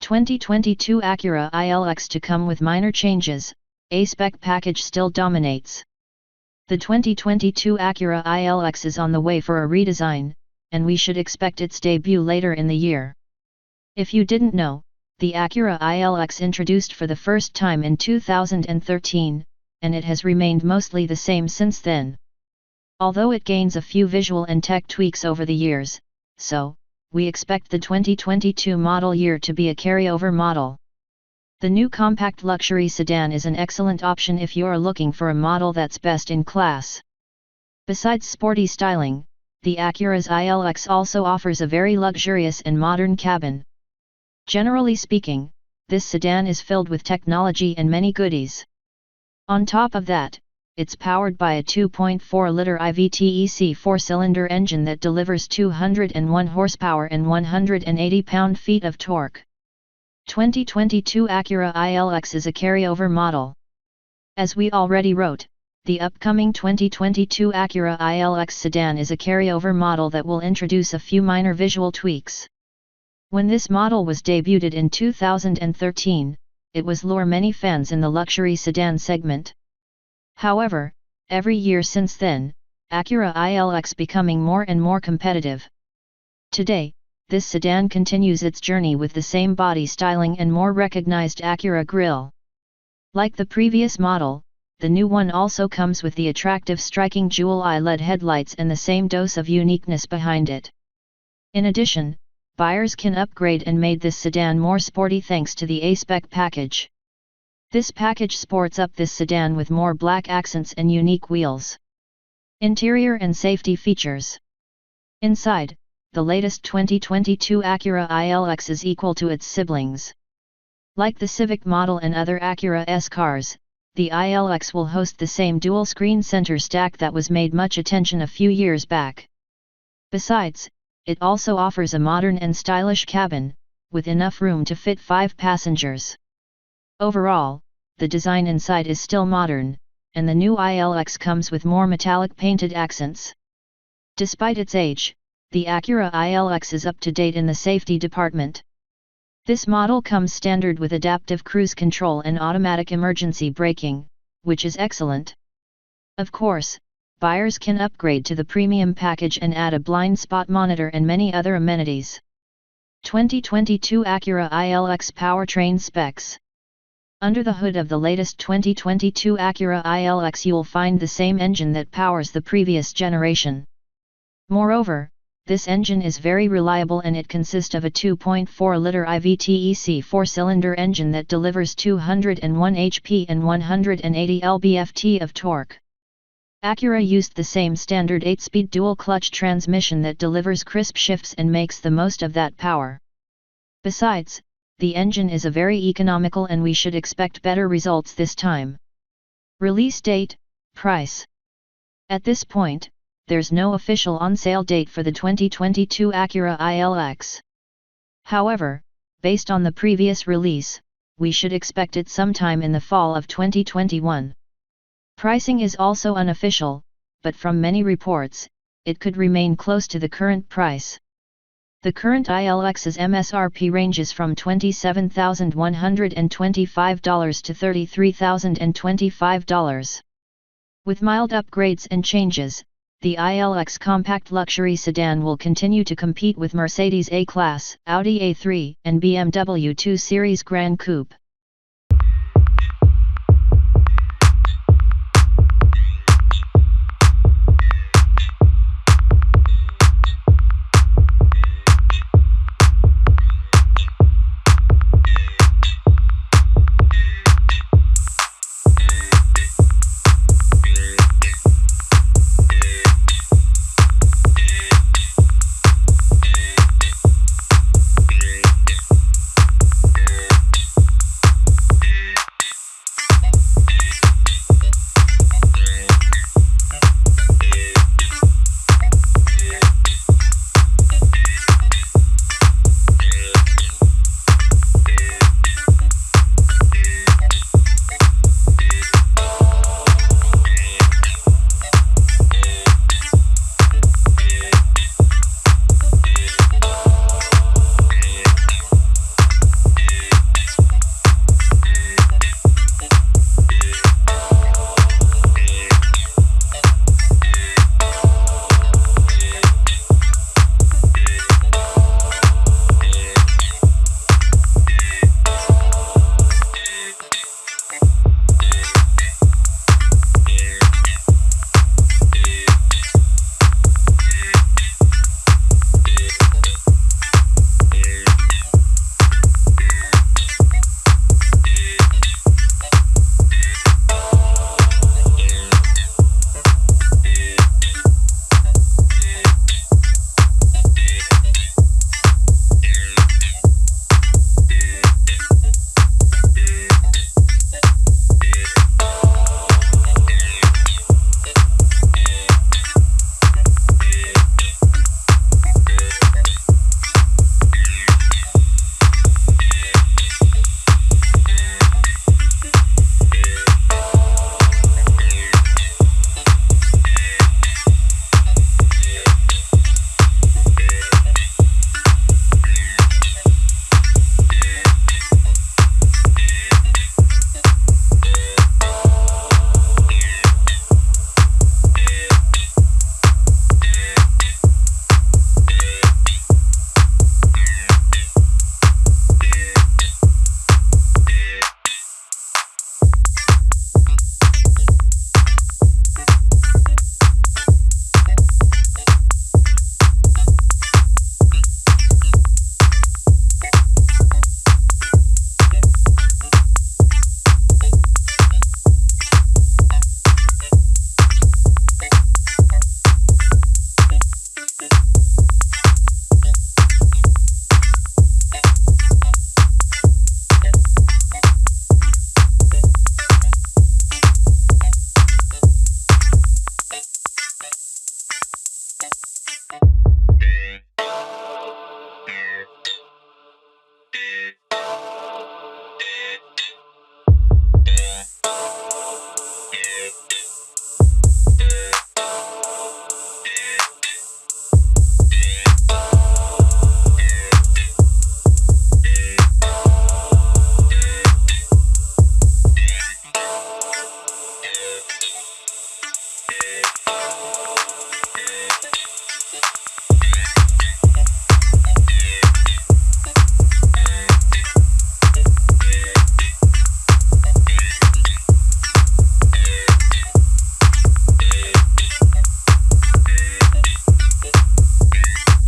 2022 Acura ILX to come with minor changes, a-spec package still dominates. The 2022 Acura ILX is on the way for a redesign, and we should expect its debut later in the year. If you didn't know, the Acura ILX introduced for the first time in 2013, and it has remained mostly the same since then. Although it gains a few visual and tech tweaks over the years, we expect the 2022 model year to be a carryover model. The new compact luxury sedan is an excellent option if you are looking for a model that's best in class. Besides sporty styling, the Acura's ILX also offers a very luxurious and modern cabin. Generally speaking, this sedan is filled with technology and many goodies. On top of that, it's powered by a 2.4-liter IVTEC 4-cylinder engine that delivers 201 horsepower and 180 pound-feet of torque. 2022 Acura ILX is a carryover model. As we already wrote, the upcoming 2022 Acura ILX sedan is a carryover model that will introduce a few minor visual tweaks. When this model was debuted in 2013, it was lure many fans in the luxury sedan segment. However, every year since then, Acura ILX becoming more and more competitive. Today, this sedan continues its journey with the same body styling and more recognized Acura grille. Like the previous model, the new one also comes with the attractive striking jewel-eye LED headlights and the same dose of uniqueness behind it. In addition, buyers can upgrade and made this sedan more sporty thanks to the a-spec package. This package sports up this sedan with more black accents and unique wheels. Interior and safety features. Inside, the latest 2022 Acura ILX is equal to its siblings. Like the Civic model and other Acura S cars, the ILX will host the same dual-screen center stack that was made much attention a few years back. Besides, it also offers a modern and stylish cabin, with enough room to fit 5 passengers. Overall, the design inside is still modern, and the new ILX comes with more metallic painted accents. Despite its age, the Acura ILX is up to date in the safety department. This model comes standard with adaptive cruise control and automatic emergency braking, which is excellent. Of course, buyers can upgrade to the premium package and add a blind spot monitor and many other amenities. 2022 Acura ILX powertrain specs. Under the hood of the latest 2022 Acura ILX you'll find the same engine that powers the previous generation. Moreover, this engine is very reliable and it consists of a 2.4-liter IVTEC 4-cylinder engine that delivers 201 HP and 180 lb-ft of torque. Acura used the same standard 8-speed dual-clutch transmission that delivers crisp shifts and makes the most of that power. Besides, the engine is a very economical and we should expect better results this time. Release date, price. At this point, there's no official on-sale date for the 2022 Acura ILX. However, based on the previous release, we should expect it sometime in the fall of 2021. Pricing is also unofficial, but from many reports, it could remain close to the current price. The current ILX's MSRP ranges from $27,125 to $33,025. With mild upgrades and changes, the ILX compact luxury sedan will continue to compete with Mercedes A-Class, Audi A3, and BMW 2 Series Gran Coupe.